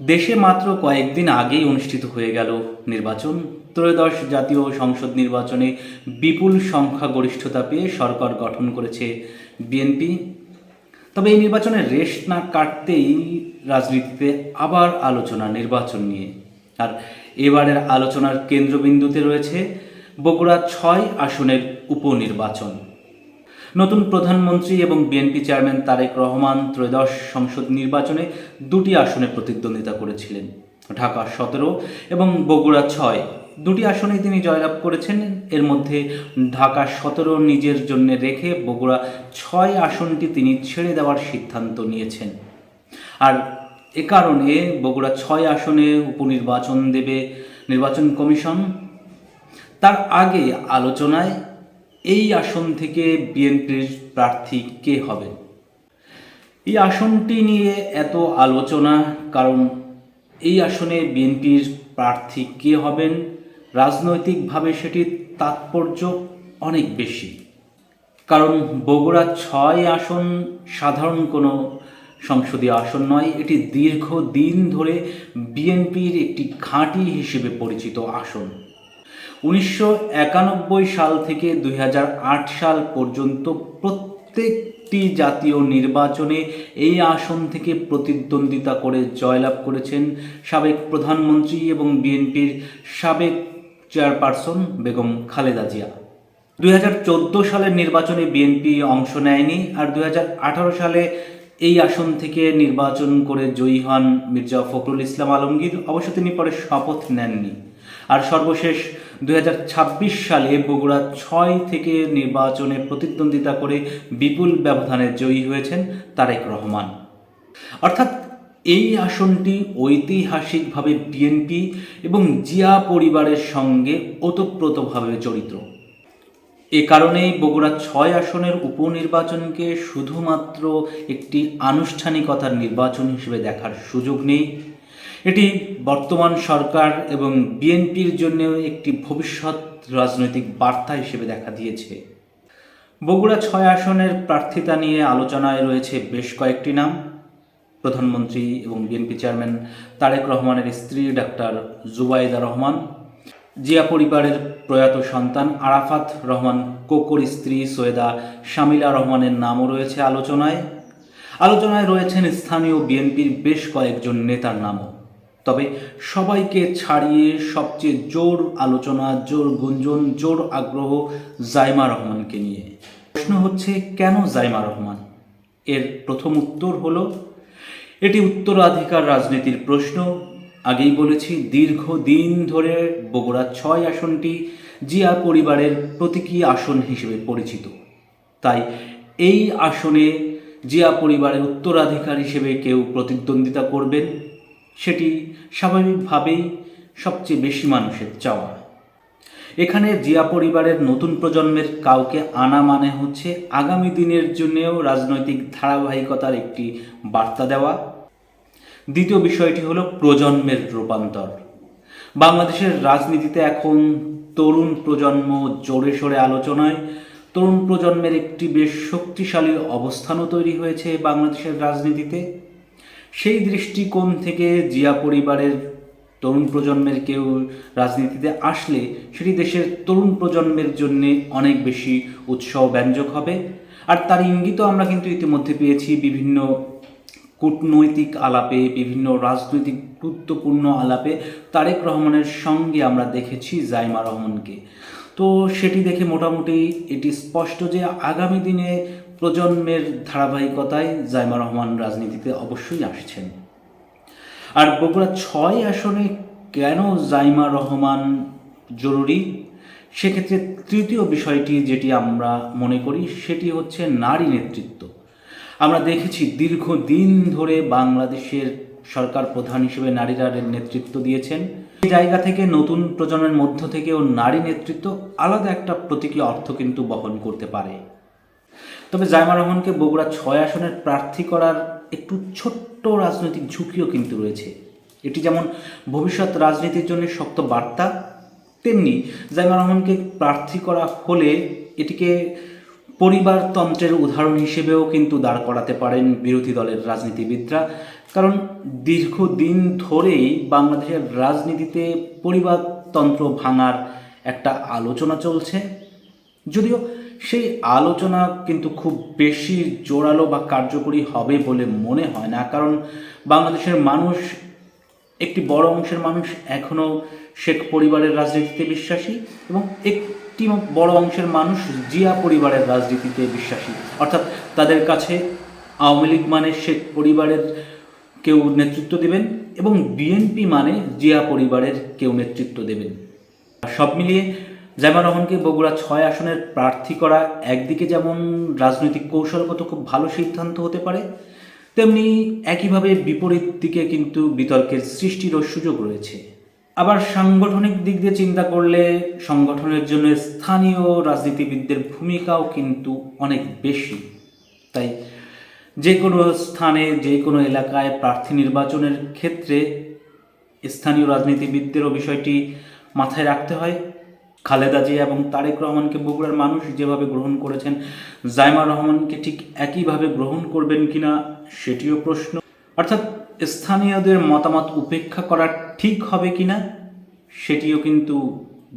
দেশে মাত্র কয়েকদিন আগেই অনুষ্ঠিত হয়ে গেল নির্বাচন। ত্রয়োদশ জাতীয় সংসদ নির্বাচনে বিপুল সংখ্যাগরিষ্ঠতা পেয়ে সরকার গঠন করেছে বিএনপি। তবে এই নির্বাচনের রেশ না কাটতেই রাজনীতিতে আবার আলোচনা নির্বাচন নিয়ে। আর এবারের আলোচনার কেন্দ্রবিন্দুতে রয়েছে বগুড়া ৬ আসনের উপনির্বাচন। নতুন প্রধানমন্ত্রী এবং বিএনপি চেয়ারম্যান তারেক রহমান ত্রয়োদশ সংসদ নির্বাচনে দুটি আসনে প্রতিদ্বন্দ্বিতা করেছিলেন, ঢাকা ১৭ এবং বগুড়া ৬। দুটি আসনেই তিনি জয়লাভ করেছেন। এর মধ্যে ঢাকা ১৭ নিজের জন্য রেখে বগুড়া ৬ আসনটি তিনি ছেড়ে দেওয়ার সিদ্ধান্ত নিয়েছেন। আর এ কারণে বগুড়া ৬ আসনে উপনির্বাচন দেবে নির্বাচন কমিশন। তার আগে আলোচনায় এই আসন থেকে বিএনপির প্রার্থী কে হবেন। এই আসনটি নিয়ে এত আলোচনা কারণ এই আসনে বিএনপির প্রার্থী কে হবেন রাজনৈতিকভাবে সেটির তাৎপর্য অনেক বেশি। কারণ বগুড়া ৬ আসন সাধারণ কোনো সংসদীয় আসন নয়, এটি দীর্ঘদিন ধরে বিএনপির একটি ঘাঁটি হিসেবে পরিচিত আসন। ১৯৯১ সাল থেকে ২০০৮ সাল পর্যন্ত প্রত্যেকটি জাতীয় নির্বাচনে এই আসন থেকে প্রতিদ্বন্দ্বিতা করে জয়লাভ করেছেন সাবেক প্রধানমন্ত্রী এবং বিএনপির সাবেক চেয়ারপারসন বেগম খালেদা জিয়া। ২০১৪ সালের নির্বাচনে বিএনপি অংশ নেয়নি, আর ২০১৮ সালে এই আসন থেকে নির্বাচন করে জয়ী হন মির্জা ফখরুল ইসলাম আলমগীর। অবশ্য তিনি পরে শপথ নেননি। আর সর্বশেষ ২০২৬ সালে বগুড়া ৬ থেকে নির্বাচনে প্রতিদ্বন্দ্বিতা করে বিপুল ব্যবধানে জয়ী হয়েছেন তারেক রহমান। অর্থাৎ এই আসনটি ঐতিহাসিকভাবে বিএনপি এবং জিয়া পরিবারের সঙ্গে ওতপ্রোতভাবে জড়িত। এ কারণেই বগুড়া ৬ আসনের উপনির্বাচনকে শুধুমাত্র একটি আনুষ্ঠানিকতার নির্বাচন হিসেবে দেখার সুযোগ নেই। এটি বর্তমান সরকার এবং বিএনপির জন্য একটি ভবিষ্যৎ রাজনৈতিক বার্তা হিসেবে দেখা দিয়েছে। বগুড়া ৬ আসনের প্রার্থিতা নিয়ে আলোচনায় রয়েছে বেশ কয়েকটি নাম। প্রধানমন্ত্রী এবং বিএনপি চেয়ারম্যান তারেক রহমানের স্ত্রী ডাক্তার জুবাইদা রহমান, জিয়া পরিবারের প্রয়াত সন্তান আরাফাত রহমান কোকোর স্ত্রী সৈয়দা শামিলা রহমানের নামও রয়েছে আলোচনায় রয়েছেন স্থানীয় বিএনপির বেশ কয়েকজন নেতার নামও। তবে সবাইকে ছাড়িয়ে সবচেয়ে জোর আলোচনা, জোর গুঞ্জন, জোর আগ্রহ জাইমা রহমানকে নিয়ে। প্রশ্ন হচ্ছে, কেন জাইমা রহমান? এর প্রথম উত্তর হলো, এটি উত্তরাধিকার রাজনীতির প্রশ্ন। আগেই বলেছি, দীর্ঘদিন ধরে বগুড়া ৬ আসনটি জিয়া পরিবারের প্রতীকী আসন হিসেবে পরিচিত। তাই এই আসনে জিয়া পরিবারের উত্তরাধিকার হিসেবে কেউ প্রতিদ্বন্দ্বিতা করবেন, সেটি স্বাভাবিকভাবেই সবচেয়ে বেশি মানুষের চাওয়া। এখানে জিয়া পরিবারের নতুন প্রজন্মের কাউকে আনা মানে হচ্ছে আগামী দিনের জন্যেও রাজনৈতিক ধারাবাহিকতার একটি বার্তা দেওয়া। দ্বিতীয় বিষয়টি হলো প্রজন্মের রূপান্তর। বাংলাদেশের রাজনীতিতে এখন তরুণ প্রজন্ম জোরে সোরে আলোচনায়। তরুণ প্রজন্মের একটি বেশ শক্তিশালী অবস্থানও তৈরি হয়েছে বাংলাদেশের রাজনীতিতে। সেই দৃষ্টিকোণ থেকে জিয়া পরিবারের তরুণ প্রজন্মের কেউ রাজনীতিতে আসলে সেটি দেশের তরুণ প্রজন্মের জন্যে অনেক বেশি উৎসাহব্যঞ্জক হবে। আর তার ইঙ্গিতও আমরা কিন্তু ইতিমধ্যে পেয়েছি বিভিন্ন কূটনৈতিক আলাপে, বিভিন্ন রাজনৈতিক গুরুত্বপূর্ণ আলাপে তারেক রহমানের সঙ্গে আমরা দেখেছি জাইমা রহমানকে। তো সেটি দেখে মোটামুটি এটি স্পষ্ট যে আগামী দিনে প্রজন্মের ধারাবাহিকতায় জাইমা রহমান রাজনীতিতে অবশ্যই আসছেন। আর বগুড়া ৬ আসনে কেন জাইমা রহমান জরুরি, সেক্ষেত্রে তৃতীয় বিষয়টি যেটি আমরা মনে করি সেটি হচ্ছে নারী নেতৃত্ব। আমরা দেখেছি দীর্ঘদিন ধরে বাংলাদেশের সরকার প্রধান হিসেবে নারীরা নেতৃত্ব দিয়েছেন। এই জায়গা থেকে নতুন প্রজন্মের মধ্য থেকেও নারী নেতৃত্ব আলাদা একটা প্রতীকী অর্থ কিন্তু বহন করতে পারে। তবে জাইমা রহমানকে বগুড়া ৬ আসনের প্রার্থী করার একটু ছোট্ট রাজনৈতিক ঝুঁকিও কিন্তু রয়েছে। এটি যেমন ভবিষ্যৎ রাজনীতির জন্য শক্ত বার্তা, তেমনি জাইমা রহমানকে প্রার্থী করা হলে এটিকে পরিবারতন্ত্রের উদাহরণ হিসেবেও কিন্তু দাঁড় করাতে পারেন বিরোধী দলের রাজনীতিবিদরা। কারণ দীর্ঘদিন ধরেই বাংলাদেশের রাজনীতিতে পরিবারতন্ত্র ভাঙার একটা আলোচনা চলছে, যদিও সেই আলোচনা কিন্তু খুব বেশি জোরালো বা কার্যকরী হবে বলে মনে হয় না। কারণ বাংলাদেশের মানুষ, একটি বড় অংশের মানুষ এখনও শেখ পরিবারের রাজনীতিতে বিশ্বাসী এবং একটি বড় অংশের মানুষ জিয়া পরিবারের রাজনীতিতে বিশ্বাসী। অর্থাৎ তাদের কাছে আওয়ামী লীগ মানে শেখ পরিবারের কেউ নেতৃত্ব দেবেন এবং বিএনপি মানে জিয়া পরিবারের কেউ নেতৃত্ব দেবেন। সব মিলিয়ে জাইমা রহমানকে বগুড়া 6 আসনের প্রার্থী করা একদিকে যেমন রাজনৈতিক কৌশলগত খুব ভালো সিদ্ধান্ত হতে পারে, তেমনি একইভাবে বিপরীত দিকে কিন্তু বিতর্কের সৃষ্টিরও সুযোগ রয়েছে। আবার সাংগঠনিক দিক দিয়ে চিন্তা করলে সংগঠনের জন্য স্থানীয় রাজনীতিবিদদের ভূমিকাও কিন্তু অনেক বেশি। তাই যে কোনো স্থানে, যে কোনো এলাকায় প্রার্থী নির্বাচনের ক্ষেত্রে স্থানীয় রাজনীতিবিদদেরও বিষয়টি মাথায় রাখতে হয়। খালেদা জিয়া এবং তারেক রহমানকে বগুড়ার মানুষ যেভাবে গ্রহণ করেছেন, জাইমা রহমানকে ঠিক একইভাবে গ্রহণ করবেন কিনা সেটিও প্রশ্ন। অর্থাৎ স্থানীয়দের মতামত উপেক্ষা করা ঠিক হবে কিনা সেটিও কিন্তু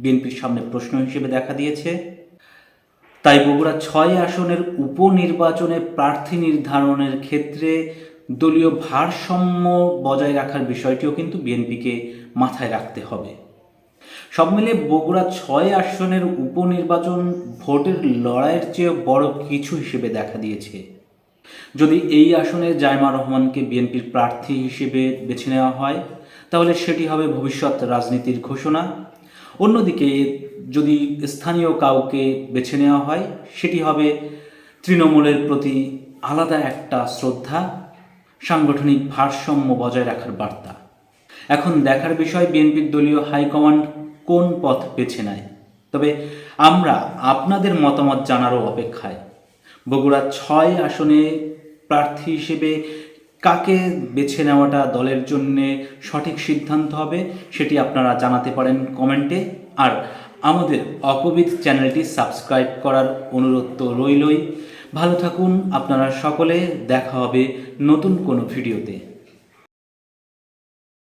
বিএনপির সামনে প্রশ্ন হিসেবে দেখা দিয়েছে। তাই বগুড়া 6 আসনের উপনির্বাচনে প্রার্থী নির্ধারণের ক্ষেত্রে দলীয় ভারসাম্য বজায় রাখার বিষয়টিও কিন্তু বিএনপিকে মাথায় রাখতে হবে। সব মিলে বগুড়া 6 আসনের উপনির্বাচন ভোটের লড়াইয়ের চেয়ে বড় কিছু হিসেবে দেখা দিয়েছে। যদি এই আসনে জাইমা রহমানকে বিএনপির প্রার্থী হিসেবে বেছে নেওয়া হয়, তাহলে সেটি হবে ভবিষ্যৎ রাজনীতির ঘোষণা। অন্যদিকে যদি স্থানীয় কাউকে বেছে নেওয়া হয়, সেটি হবে তৃণমূলের প্রতি আলাদা একটা শ্রদ্ধা, সাংগঠনিক ভারসাম্য বজায় রাখার বার্তা। এখন দেখার বিষয় বিএনপির দলীয় হাইকমান্ড কোন পথ বেছে নেয়। তবে আমরা আপনাদের মতামত জানারও অপেক্ষায়। বগুড়া 6 আসনে প্রার্থী হিসেবে কাকে বেছে নেওয়াটা দলের জন্যে সঠিক সিদ্ধান্ত হবে সেটি আপনারা জানাতে পারেন কমেন্টে। আর আমাদের অকবিদ চ্যানেলটি সাবস্ক্রাইব করার অনুরোধ তো রইলই। ভালো থাকুন আপনারা সকলে, দেখা হবে নতুন কোনো ভিডিওতে।